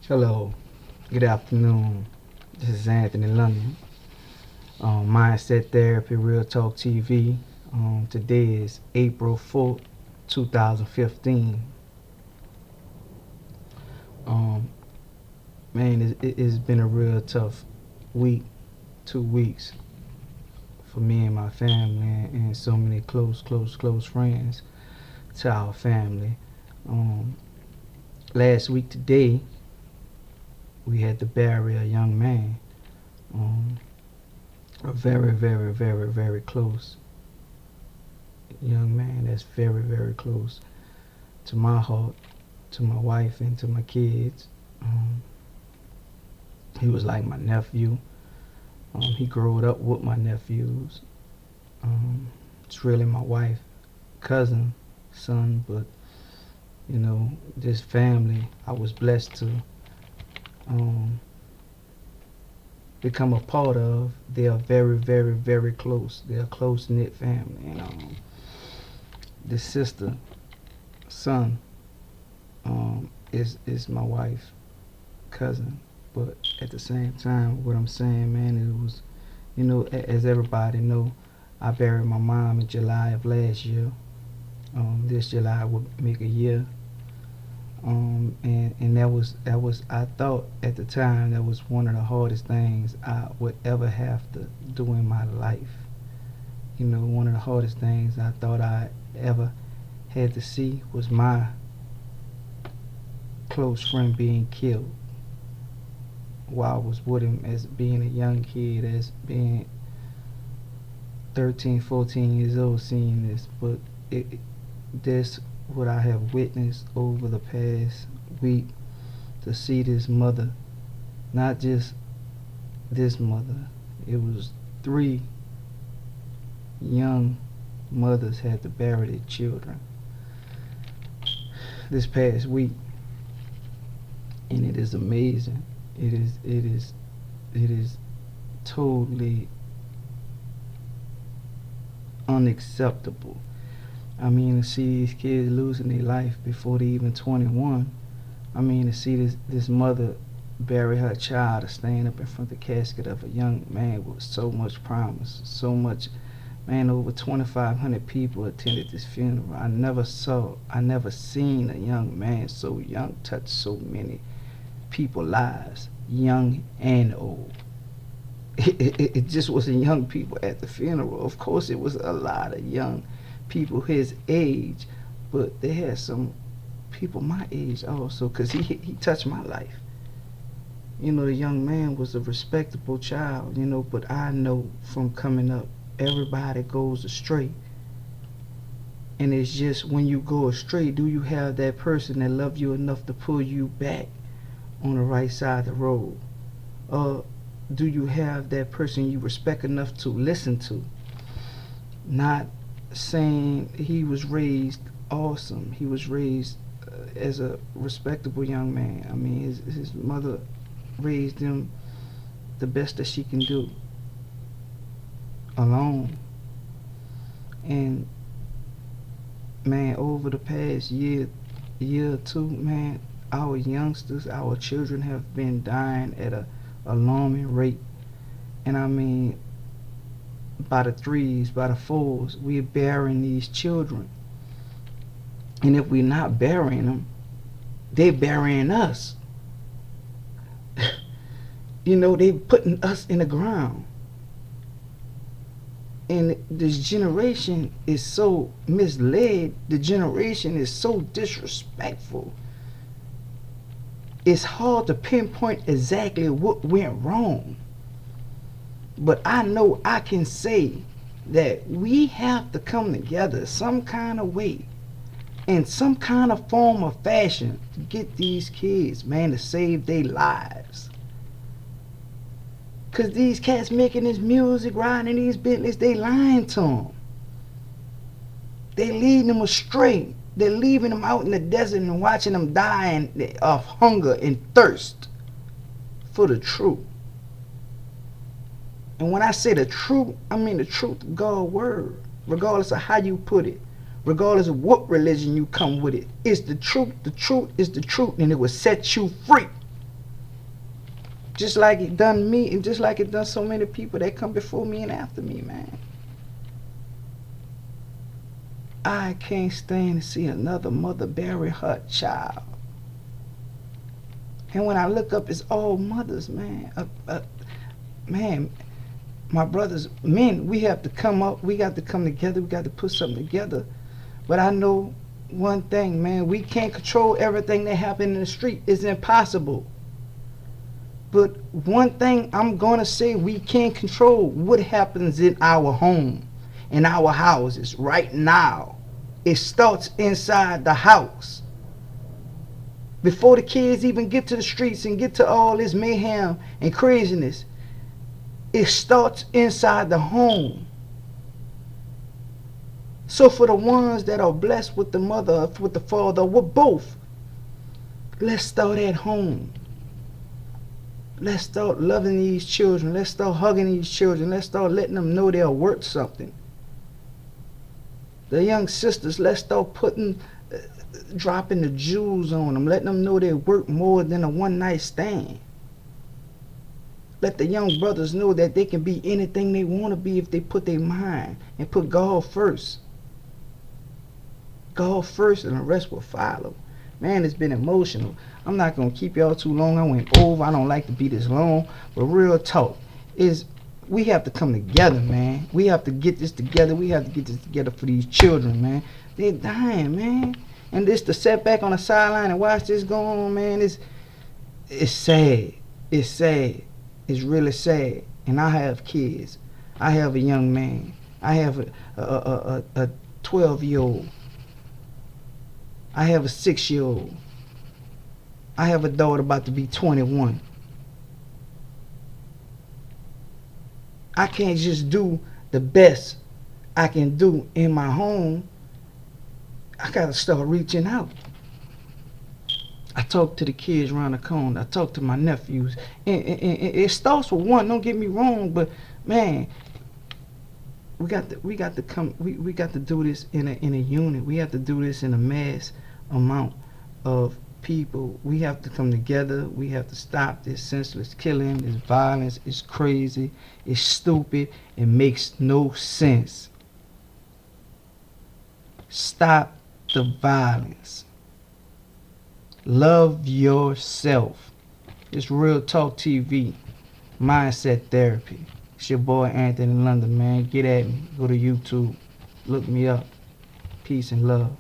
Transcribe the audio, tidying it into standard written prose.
Hello, good afternoon. This is Anthony London. Mindset Therapy, RealTalkT.V. Today is April 4th, 2015. Um, Man, it's been a real tough week, 2 weeks for me and my family and so many close friends to our family. Um, Last week today, we had to bury a young man. Um, a very close young man that's very close to my heart, to my wife, and to my kids. He was like my nephew. He grew up with my nephews. It's really my wife, cousin, son, but this family I was blessed to um, become a part of. They are very close. They're a close knit family. And this sister, son, is my wife, cousin. But at the same time, what I'm saying, man, it was, as everybody know, I buried my mom in July of last year. This July would make a year. And that was I thought at the time that was one of the hardest things I would ever have to do in my life. One of the hardest things I thought I ever had to see was my close friend being killed while I was with him as being a young kid, as being 13, 14 years old, seeing this. But this what I have witnessed over the past week, to see this mother, not just this mother, it was 3 young mothers had to bury their children this past week. And it is amazing. It is totally unacceptable. I mean, to see these kids losing their life before they even 21. I mean, to see this mother bury her child, to stand up in front of the casket of a young man with so much promise, so much, man, over 2,500 people attended this funeral. I never seen a young man so young touch so many people's lives, young and old. It just wasn't young people at the funeral. Of course, it was a lot of young people his age, but they had some people my age also, because he touched my life. The young man was a respectable child, but I know from coming up, everybody goes astray. And it's just when you go astray, do you have that person that love you enough to pull you back on the right side of the road? Do you have that person you respect enough to listen to? Not saying he was raised awesome. He was raised as a respectable young man. I mean, his mother raised him the best that she can do, alone. And man, over the past year or two, man, our youngsters, our children have been dying at a alarming rate. And I mean, by the 3s, by the 4s, we're burying these children. And if we're not burying them, they're burying us. They putting us in the ground. And this generation is so misled. The generation is so disrespectful. It's hard to pinpoint exactly what went wrong. But I know I can say that we have to come together some kind of way, in some kind of form or fashion, to get these kids, man, to save their lives. Because these cats making this music, riding these Bentleys, they lying to them. They leading them astray. They're leaving them out in the desert and watching them dying of hunger and thirst for the truth. And when I say the truth, I mean the truth of God's word, regardless of how you put it, regardless of what religion you come with it. It's the truth. The truth is the truth, and it will set you free. Just like it done me, and just like it done so many people that come before me and after me, man. I can't stand to see another mother bury her child. And when I look up, it's all mothers, man. Man, my brothers, men, we have to come up. We got to come together. We got to put something together. But I know one thing, man. We can't control everything that happens in the street. It's impossible. But one thing I'm going to say, we can't control what happens in our home, in our houses right now. It starts inside the house. Before the kids even get to the streets and get to all this mayhem and craziness, it starts inside the home. So for the ones that are blessed with the mother, with the father, with both, let's start at home. Let's start loving these children. Let's start hugging these children. Let's start letting them know they're worth something. The young sisters, let's start dropping the jewels on them, letting them know they're worth more than a one-night stand. Let the young brothers know that they can be anything they want to be if they put their mind and put God first. God first, and the rest will follow. Man, it's been emotional. I'm not going to keep y'all too long. I went over. I don't like to be this long. But real talk is we have to come together, man. We have to get this together. We have to get this together for these children, man. They're dying, man. And this to sit back on the sideline and watch this go on, man, it's sad. It's sad. It's really sad. And I have kids. I have a young man. I have a 12-year-old. I have a 6-year-old. I have a daughter about to be 21. I can't just do the best I can do in my home. I gotta start reaching out. I talk to the kids around the corner. I talk to my nephews. And it starts with one, don't get me wrong, but man, we got to do this in a unit. We have to do this in a mass amount of people. We have to come together. We have to stop this senseless killing, this violence. It's crazy. It's stupid. It makes no sense. Stop the violence. Love yourself. It's Real Talk TV, Mindset Therapy. It's your boy Anthony London, man. Get at me. Go to YouTube. Look me up. Peace and love.